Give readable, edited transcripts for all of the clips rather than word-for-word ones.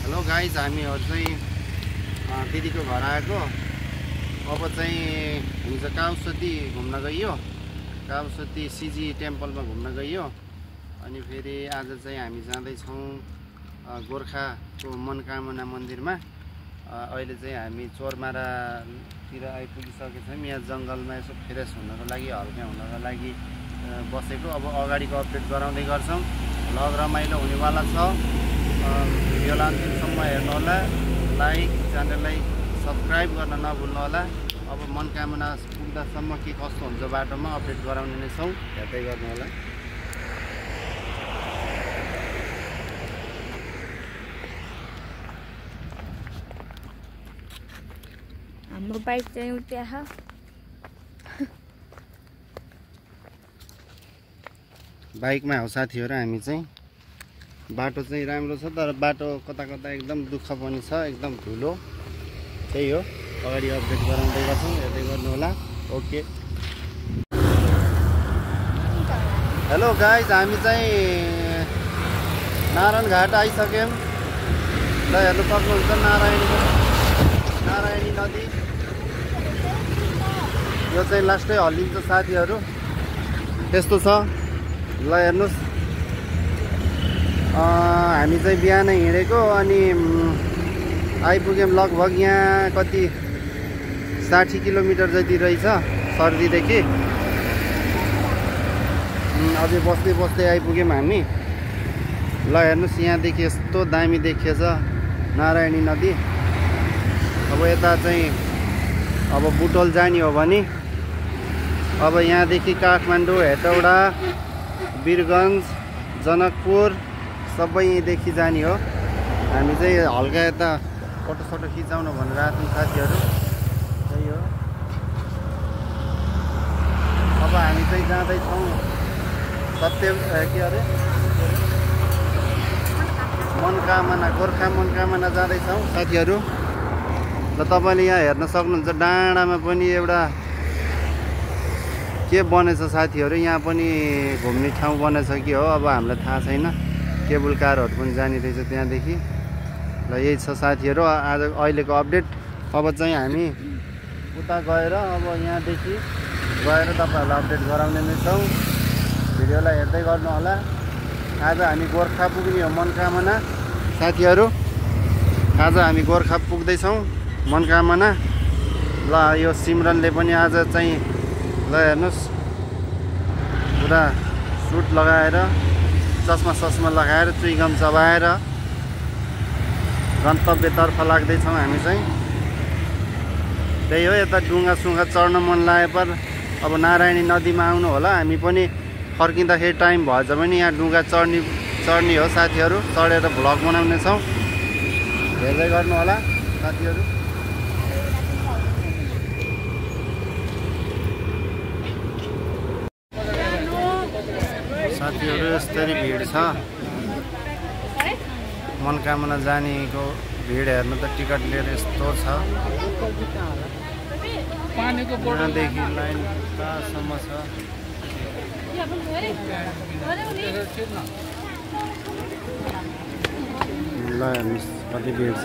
Hello guys, हामीहरू चाहिँ दिदीको घर आएको। अब चाहिँ हिजो काउसती घुम्न गइयो, काउसती सिजी टेम्पलमा घुम्न गइयो। अनि फेरि आज चाहिँ हामी जाँदैछौँ गोर्खाको मनकामना मन्दिरमा। अहिले चाहिँ हामी चोरमारातिर आइपुगिसकेछौँ। यहाँ जङ्गलमा यसो फ्रेस हुनको लागि, हल्का हुनको लागि बसेको। अब अगाडिको अपडेट गराउँदै गर्छौँ। भ्लग रमाइलो हुनेवाला छ। भिडियोलाई अन्तिमसम्म हेर्नु होला। लाइक, च्यानललाई सब्सक्राइब गर्न नभुल्नु होला। अब मनकामना पुग्दासम्म के कस्तो हुन्छ बाटोमा अपडेट गराउने नै छौँ, हेर्दै गर्नु होला। हाम्रो बाइक चाहिँ उता बाइकमा हो साथीहरू। हामी चाहिँ बाटो चाहिँ राम्रो छ, तर बाटो कता कता एकदम दुःख पनि छ, एकदम धुलो। त्यही हो, अगाडि अपडेट गराउँदै गर्छौँ, हेर्दै गर्नु होला। ओके, हेलो गाइज, हामी चाहिँ नारायण घाट आइसक्यौँ। ल हेर्नु सक्नुहुन्छ नारायणी नदी। यो चाहिँ लास्टै हल्लिन्छ साथीहरू, त्यस्तो छ। ल हेर्नुहोस्, हामी चाहिँ बिहानै हिँडेको अनि आइपुग्यौँ लगभग यहाँ कति 60 किलोमिटर जति रहेछ सर्दीदेखि। अझै बस्दै बस्दै आइपुग्यौँ हामी। ल हेर्नुहोस्, यहाँदेखि यस्तो दामी देखिएछ नारायणी नदी। अब यता चाहिँ अब बुटोल जाने हो भने अब यहाँदेखि काठमाडौँ, हेटौडा, वीरगन्ज, जनकपुर सबै यहीँदेखि जाने हो। हामी चाहिँ हल्का यता फोटोसोटो खिचाउनु भनेर आएको साथीहरू, त्यही हो। अब हामी चाहिँ जाँदैछौँ के अरे मनकामना, गोर्खा मनकामना जाँदैछौँ साथीहरू। र तपाईँले यहाँ हेर्न सक्नुहुन्छ डाँडामा पनि एउटा के बनेछ साथीहरू, यहाँ पनि घुम्ने ठाउँ बनेछ कि हो, अब हामीलाई थाहा छैन। केबल कारहरू पनि जाने रहेछ त्यहाँदेखि। ल यही छ साथीहरू आज अहिलेको अपडेट। अब चाहिँ हामी उता गएर अब यहाँदेखि गएर तपाईँहरूलाई अपडेट गराउने नै छौँ। भिडियोलाई हेर्दै गर्नु होला। आज हामी गोर्खा पुग्ने हो मनकामना साथीहरू। आज हामी गोर्खा पुग्दैछौँ मनकामना। ल यो सिमरनले पनि आज चाहिँ ल हेर्नुहोस् पुरा सुट लगाएर, चस्मा लगाएर, चुइगम चबाएर गन्तव्यतर्फ लाग्दैछौँ हामी चाहिँ। त्यही हो, यता डुङ्गा चढ्न मन लागे पर अब नारायणी नदीमा आउनु होला। हामी पनि फर्किँदाखेरि टाइम भएछ भने यहाँ डुङ्गा चढ्ने हो साथीहरू। चढेर भ्लग बनाउने छौँ, हेर्दै गर्नु होला साथीहरू। साथीहरू यस्तरी भिड छ मनकामना जानेको। भिड हेर्नु त टिकट लिएर यस्तो छ। यहाँदेखि लाइन कहाँसम्म छ। ल हेर्नुहोस् कति भिड छ।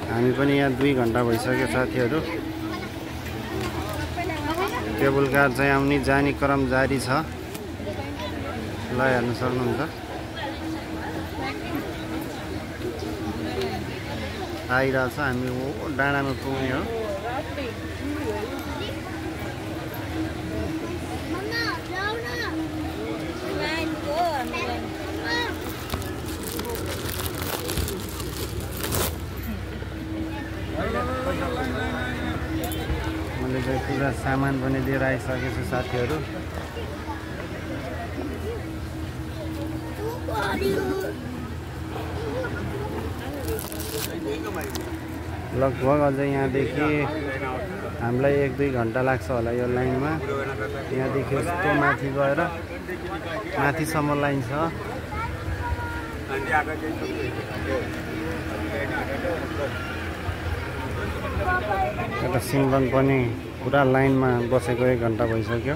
हामी पनि यहाँ 2 घन्टा भइसक्यो साथीहरू। केबल कार चाहिँ आउने जाने क्रम जारी छ। ल हेर्नु सक्नुहुन्छ, आइरहेछ। हामी डाँडामा पुग्ने हो। मैले चाहिँ पुरा सामान पनि लिएर आइसकेको छु साथीहरू। लगभग अझै यहाँदेखि हामीलाई 1-2 घन्टा लाग्छ होला यो लाइनमा। यहाँदेखि यस्तो माथि गएर माथिसम्म लाइन छ। यता सिमरन पनि पुरा लाइनमा बसेको 1 घन्टा भइसक्यो।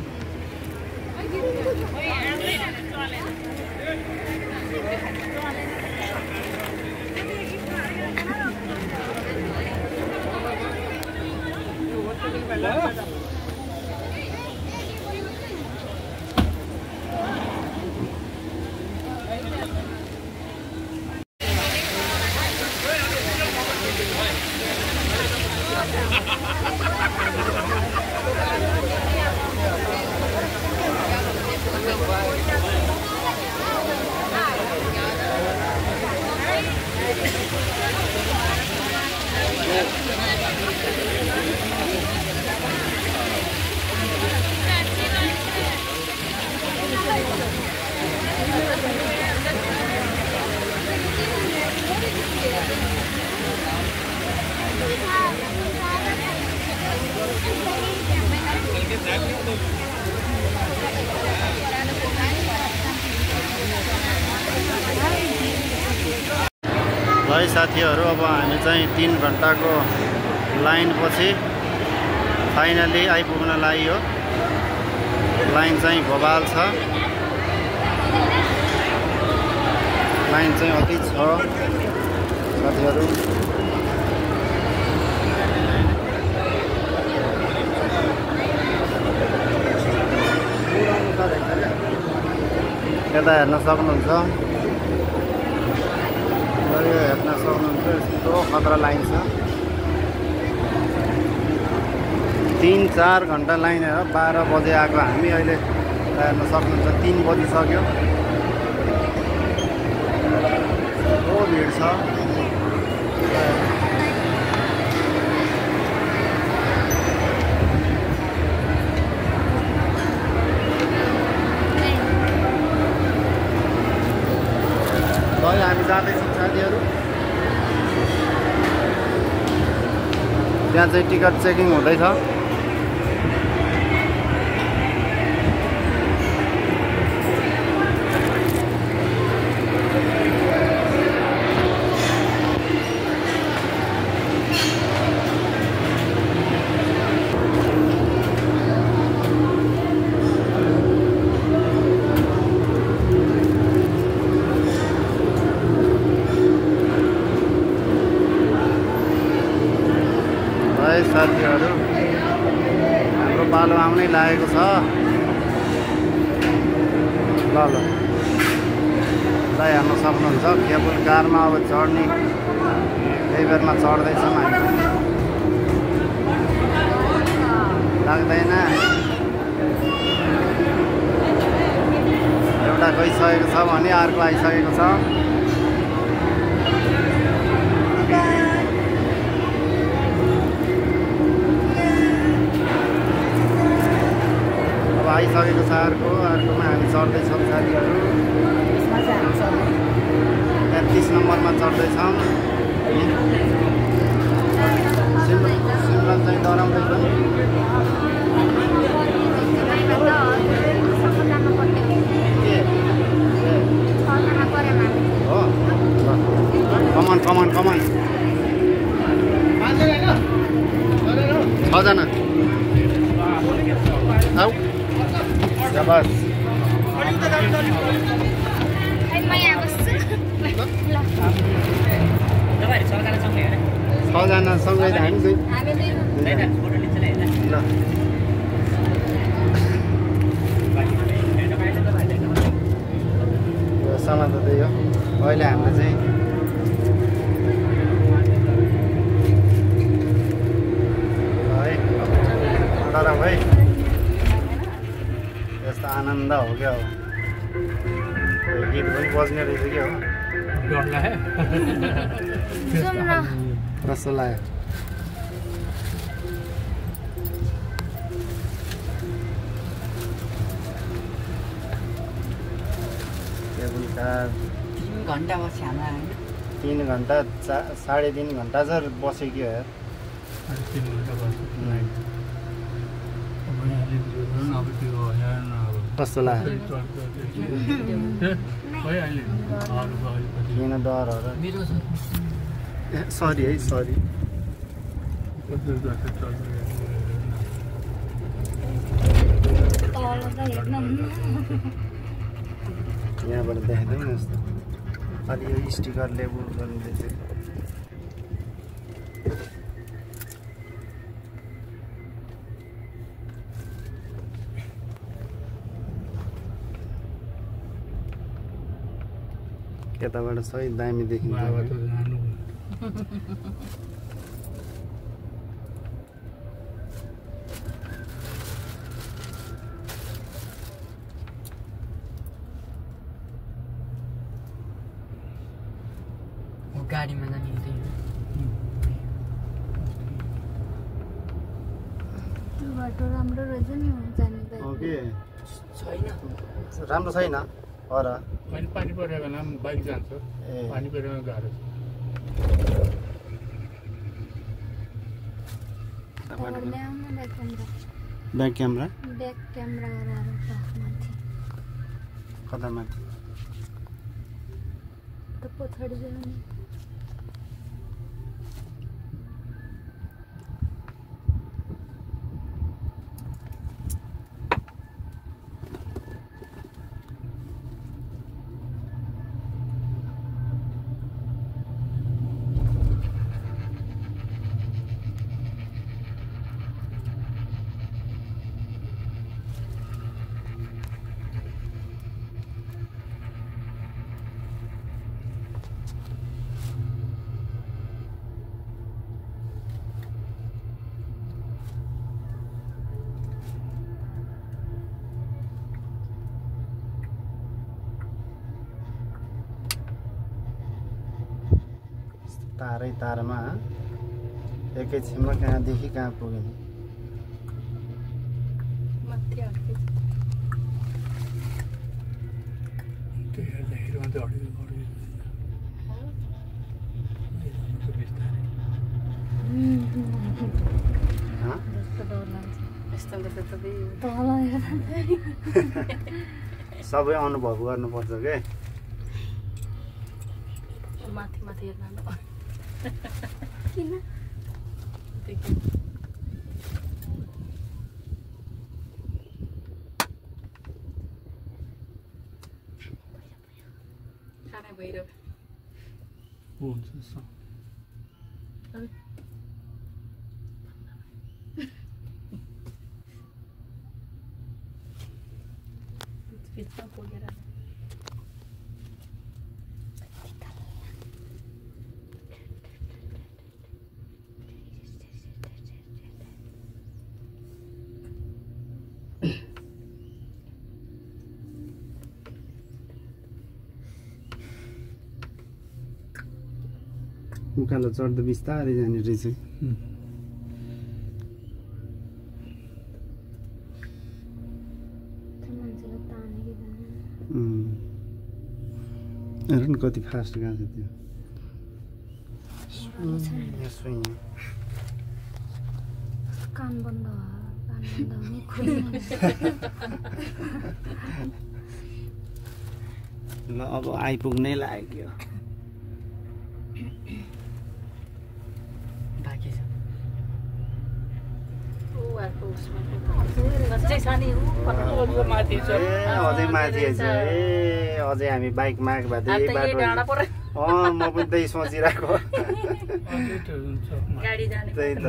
है साथीहरू, अब हामी चाहिँ 3 घन्टाको लाइनपछि फाइनली आइपुग्न लाग्यो। लाइन चाहिँ बबाल छ, लाइन चाहिँ अति छ साथीहरू। यता हेर्न सक्नुहुन्छ, यो हेर्न सक्नुहुन्छ, यस्तो खतरा लाइन छ। 3-4 घन्टा लाइन हेर, 12 बजे आएको हामी, अहिले हेर्न सक्नुहुन्छ 3 बजिसक्यो। बहुत भिड छ। अहिले हामी जाँदैछौँ साथीहरू, त्यहाँ चाहिँ टिकट चेकिङ हुँदैछ। साथीहरू, हाम्रो पालो आउनै लागेको छ। ल हेर्न सक्नुहुन्छ, केबुल कारमा अब चढ्ने यही बेरमा चढ्दैछौँ हामी। लाग्दैन, एउटा गइसकेको छ भने अर्को आइसकेको छ। आइसकेको छ अर्कोमा हामी चढ्दैछौँ साथीहरू। 30 नम्बरमा चढ्दैछौँ। सिमरन चाहिँ डराउँदैछ। हो, कमान कमान कमान 6 जना आऊ। बस 6 जना सँगै हामी दुई। समाज यो अहिले हामीले चाहिँ है भाइ यस्तो आनन्द हो क्या हो। गीत पनि बज्ने रहेछ क्या हो। कस्तो लाग्यो? केबुल कार 3 घन्टा बस्यो हाम्रो हैन। 3 घन्टा 3.5 घन्टा जर बस्यो कि यार। 3 घन्टा बस्यो। अब त्यो हेर्न अब कस्तो लाग्यो? किन डर हो र? सरी है, सरी। यहाँबाट देखाइदिउँ न यस्तो। अलि यो स्टिकर लेबल गर्नु चाहिँ यताबाट सही दामी देखिन्छ। गाडीमा जाने हुँदैन। त्यो बाटो राम्रो रहेछ नि जाने त। ओके, छैन राम्रो छैन पर मैले पानी परेको बेलामा बाइक जान्छ। पानी परेमा गाह्रो छ। ब्याक क्यामेरा गराएर माथि कता माथि त पछाडि जानु। तारै तारमा एकैछिनमा कहाँदेखि कहाँ पुग्यो नि माथि अड्के त्यो हेर्दाखेरि मात्रै अड्यो बिस्तारै हँ? जस्तो डर लाग्छ यस्तो गर्दा त तल हेर्दा सबै अनुभव गर्नुपर्छ के माथि माथि हेर्न किन खाना भइरह्यो हुन्छ बिचमा पुगेर उकालो चढ्दा बिस्तारै जाने रहेछ मान्छेलाई तानेको हेर न कति फास्ट गएको छ त्यो यसो यहाँ। कान बन्द हुने खुल्ने ल अब आइपुग्नै लाग्यो बाँकी छ ऊ अर्को उसमा नजिकै छ नि ऊ माथि छ ए अझै माथि छ ए अझै हामी बाइकमा आएको भए त यही यही डाँडा बाटो पऱ्यो म पनि त्यही सोचिरहेको गाडी जाने त्यही त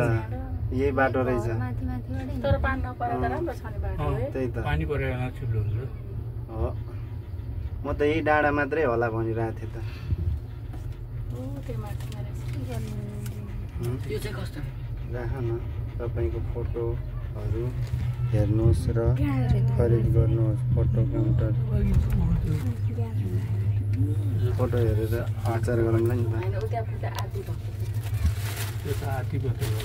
यही बाटो रहेछ माथि माथिबाटै तर पानी नपरे त राम्रो छ नि बाटो है त्यही त पानी परेर चिप्लो हुन्छ हो म त यही डाँडा मात्रै होला भनिरहेको थिएँ त ऊ त्यो माथिमा रहेछ हुँ? यो चाहिँ कस्तो राख न तपाईँको फोटोहरू हेर्नुहोस् र खरिद गर्नुहोस् फोटो काउन्टर फोटो हेरेर आचार गरौँला नि त होइन ऊ त्यहाँ पुग्दा आधी भएको त्यो त आधी मात्रै हो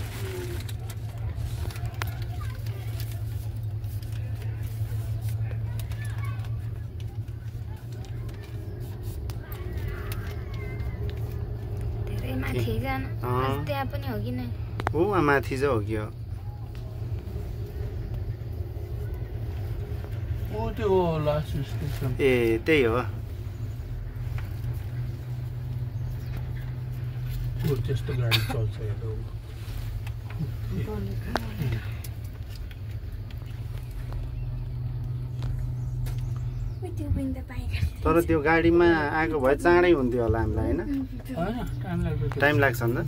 धेरै माथि जान त्यहाँ पनि हो कि नै हो माथि चाहिँ हो कि हो ओ त्यो लास्ट स्टेसन ए त्यही हो त्यो त्यस्तो गाडी चल्छ हेर्नु त्यो पनि त पाइन्छ तर त्यो गाडीमा आएको भए चाँडै हुन्थ्यो होला हामीलाई होइन होइन टाइम लाग्छ टाइम लाग्छ नि त